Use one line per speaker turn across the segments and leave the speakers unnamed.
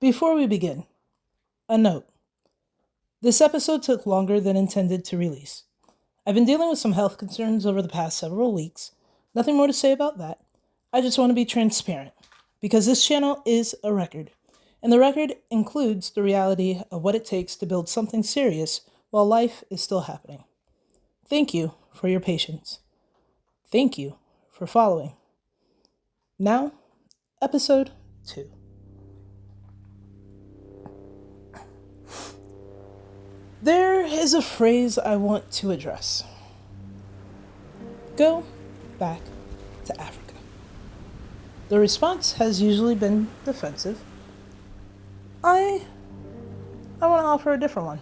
Before we begin, a note. This episode took longer than intended to release. I've been dealing with some health concerns over the past several weeks. Nothing more to say about that. I just want to be transparent, because this channel is a record, and the record includes the reality of what it takes to build something serious while life is still happening. Thank you for your patience. Thank you for following. Now, episode 2. There is a phrase I want to address. Go back to Africa. The response has usually been defensive. I want to offer a different one.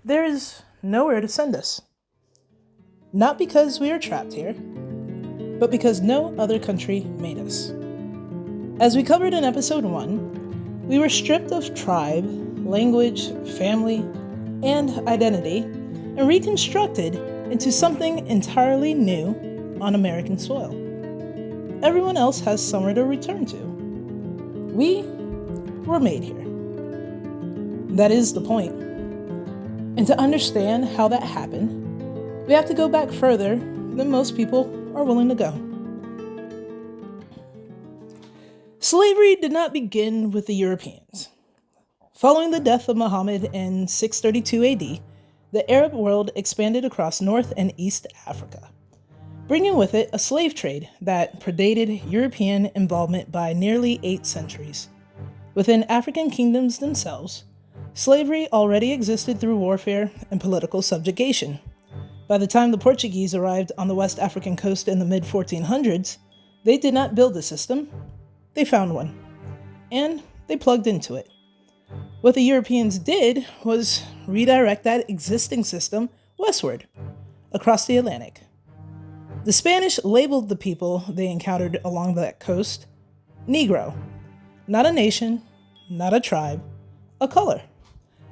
There is nowhere to send us. Not because we are trapped here, but because no other country made us. As we covered in episode 1, we were stripped of tribe, language, family, and identity, and reconstructed into something entirely new on American soil. Everyone else has somewhere to return to. We were made here. That is the point. And to understand how that happened, we have to go back further than most people are willing to go. Slavery did not begin with the Europeans. Following the death of Muhammad in 632 AD, the Arab world expanded across North and East Africa, bringing with it a slave trade that predated European involvement by nearly 8 centuries. Within African kingdoms themselves, slavery already existed through warfare and political subjugation. By the time the Portuguese arrived on the West African coast in the mid-1400s, they did not build a system, they found one, and they plugged into it. What the Europeans did was redirect that existing system westward, across the Atlantic. The Spanish labeled the people they encountered along that coast Negro, not a nation, not a tribe, a color,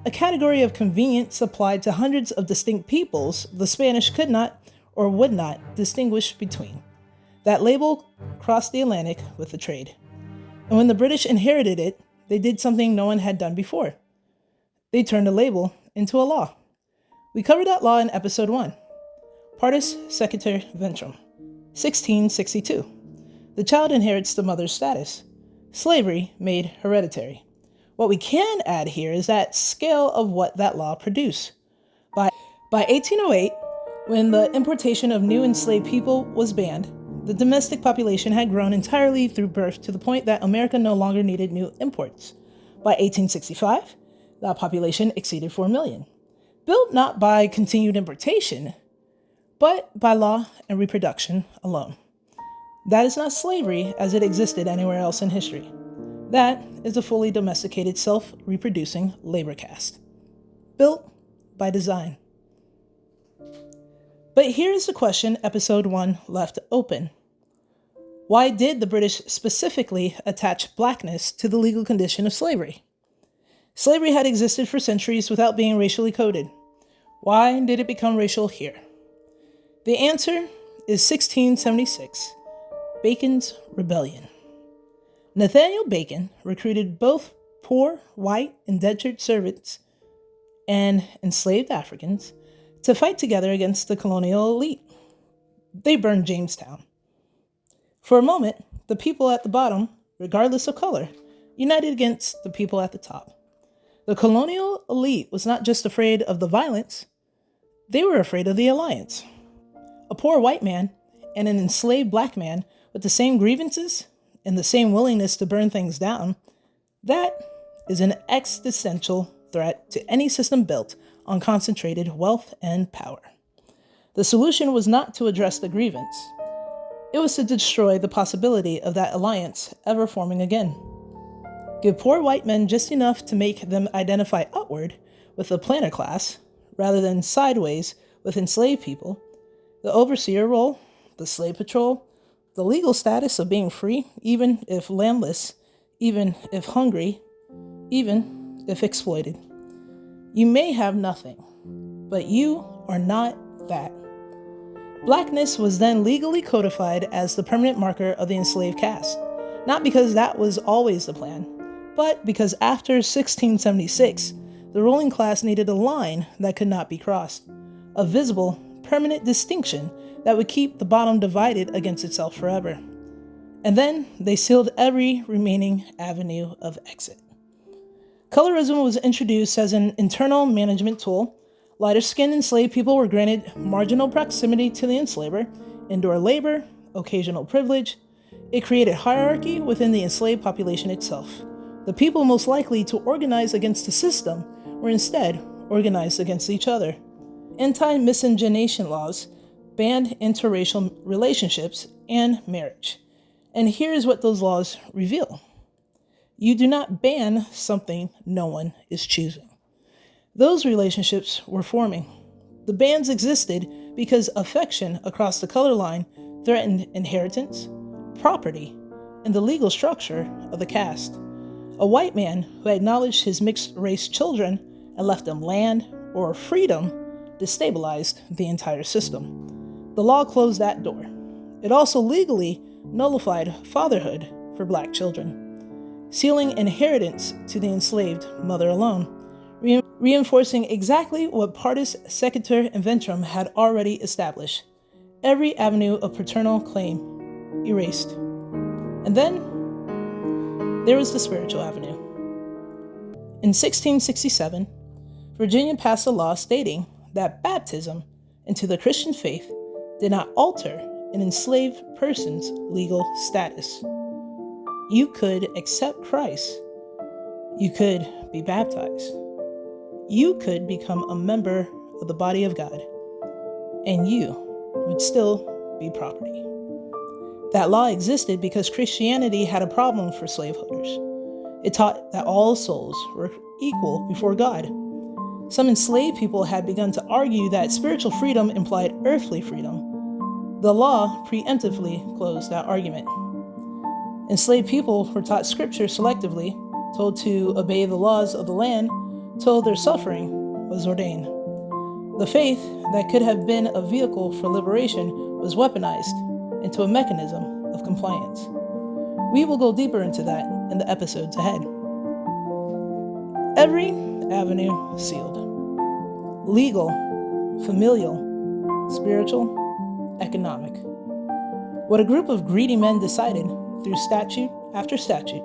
a category of convenience applied to hundreds of distinct peoples the Spanish could not or would not distinguish between. That label crossed the Atlantic with the trade. And when the British inherited it, they did something no one had done before. They turned a label into a law. We covered that law in episode 1, Partus Secutor Ventrum, 1662. The child inherits the mother's status. Slavery made hereditary. What we can add here is that scale of what that law produced. By 1808, when the importation of new enslaved people was banned, the domestic population had grown entirely through birth to the point that America no longer needed new imports. By 1865, that population exceeded 4 million, built not by continued importation, but by law and reproduction alone. That is not slavery as it existed anywhere else in history. That is a fully domesticated, self-reproducing labor caste, built by design. But here's the question episode 1 left open. Why did the British specifically attach blackness to the legal condition of slavery? Slavery had existed for centuries without being racially coded. Why did it become racial here? The answer is 1676, Bacon's Rebellion. Nathaniel Bacon recruited both poor, white, indentured servants and enslaved Africans to fight together against the colonial elite. They burned Jamestown. For a moment, the people at the bottom, regardless of color, united against the people at the top. The colonial elite was not just afraid of the violence, they were afraid of the alliance. A poor white man and an enslaved black man with the same grievances and the same willingness to burn things down, that is an existential threat to any system built on concentrated wealth and power. The solution was not to address the grievance. It was to destroy the possibility of that alliance ever forming again. Give poor white men just enough to make them identify upward with the planter class, rather than sideways with enslaved people, the overseer role, the slave patrol, the legal status of being free, even if landless, even if hungry, even if exploited. You may have nothing, but you are not that. Blackness was then legally codified as the permanent marker of the enslaved caste. Not because that was always the plan, but because after 1676, the ruling class needed a line that could not be crossed, a visible, permanent distinction that would keep the bottom divided against itself forever. And then they sealed every remaining avenue of exit. Colorism was introduced as an internal management tool. Lighter-skinned enslaved people were granted marginal proximity to the enslaver, indoor labor, occasional privilege. It created hierarchy within the enslaved population itself. The people most likely to organize against the system were instead organized against each other. Anti-miscegenation laws banned interracial relationships and marriage. And here's what those laws reveal. You do not ban something no one is choosing. Those relationships were forming. The bans existed because affection across the color line threatened inheritance, property, and the legal structure of the caste. A white man who acknowledged his mixed-race children and left them land or freedom destabilized the entire system. The law closed that door. It also legally nullified fatherhood for black children, sealing inheritance to the enslaved mother alone, reinforcing exactly what Partus Sequitur Inventorum had already established. Every avenue of paternal claim erased. And then there was the spiritual avenue. In 1667, Virginia passed a law stating that baptism into the Christian faith did not alter an enslaved person's legal status. You could accept Christ. You could be baptized. You could become a member of the body of God, and you would still be property. That law existed because Christianity had a problem for slaveholders. It taught that all souls were equal before God. Some enslaved people had begun to argue that spiritual freedom implied earthly freedom. The law preemptively closed that argument. Enslaved people were taught scripture selectively, told to obey the laws of the land, told their suffering was ordained. The faith that could have been a vehicle for liberation was weaponized into a mechanism of compliance. We will go deeper into that in the episodes ahead. Every avenue sealed. Legal, familial, spiritual, economic. What a group of greedy men decided, through statute after statute,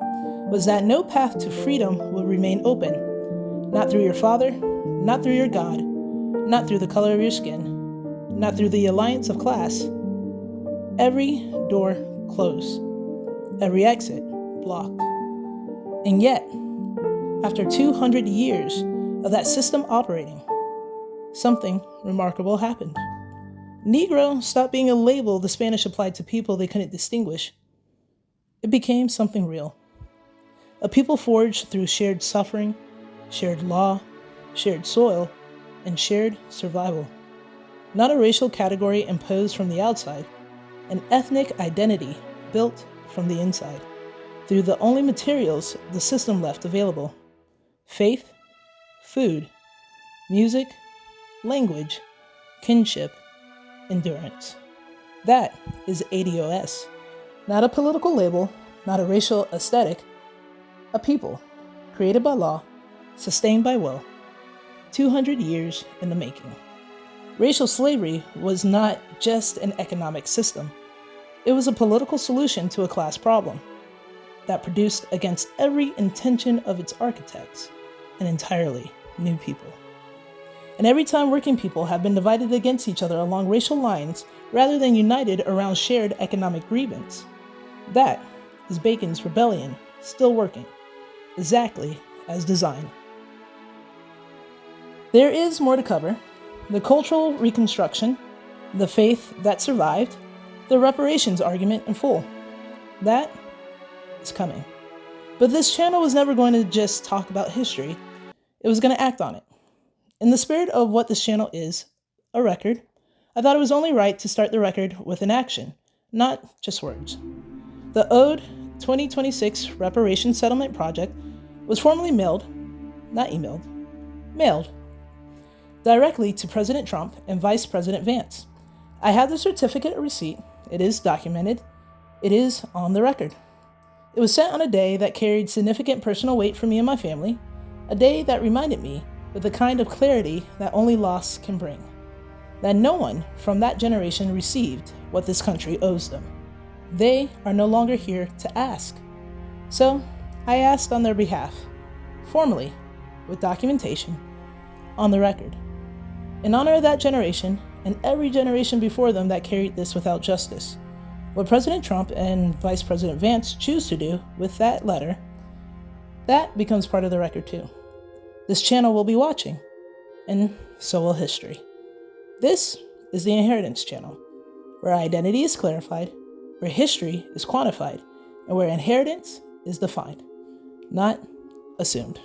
was that no path to freedom would remain open. Not through your father, not through your God, not through the color of your skin, not through the alliance of class. Every door closed, every exit blocked. And yet, after 200 years of that system operating, something remarkable happened. Negro stopped being a label the Spanish applied to people they couldn't distinguish. It became something real. A people forged through shared suffering, shared law, shared soil, and shared survival. Not a racial category imposed from the outside, an ethnic identity built from the inside, through the only materials the system left available: faith, food, music, language, kinship, endurance. That is ADOS. Not a political label, not a racial aesthetic, a people created by law, sustained by will, 200 years in the making. Racial slavery was not just an economic system. It was a political solution to a class problem that produced, against every intention of its architects, an entirely new people. And every time working people have been divided against each other along racial lines rather than united around shared economic grievance, that is Bacon's rebellion still working, exactly as designed. There is more to cover: the cultural reconstruction, the faith that survived, the reparations argument in full. That is coming. But this channel was never going to just talk about history. It was going to act on it. In the spirit of what this channel is, a record, I thought it was only right to start the record with an action, not just words. The Ode 2026 Reparations Settlement Project was formally mailed, not emailed, mailed, directly to President Trump and Vice President Vance. I have the certificate of receipt. It is documented. It is on the record. It was sent on a day that carried significant personal weight for me and my family, a day that reminded me with the kind of clarity that only loss can bring, that no one from that generation received what this country owes them. They are no longer here to ask. So I asked on their behalf, formally, with documentation, on the record, in honor of that generation and every generation before them that carried this without justice. What President Trump and Vice President Vance choose to do with that letter, that becomes part of the record too. This channel will be watching, and so will history. This is the Inheritance Channel, where identity is clarified, where history is quantified, and where inheritance is defined, not assumed.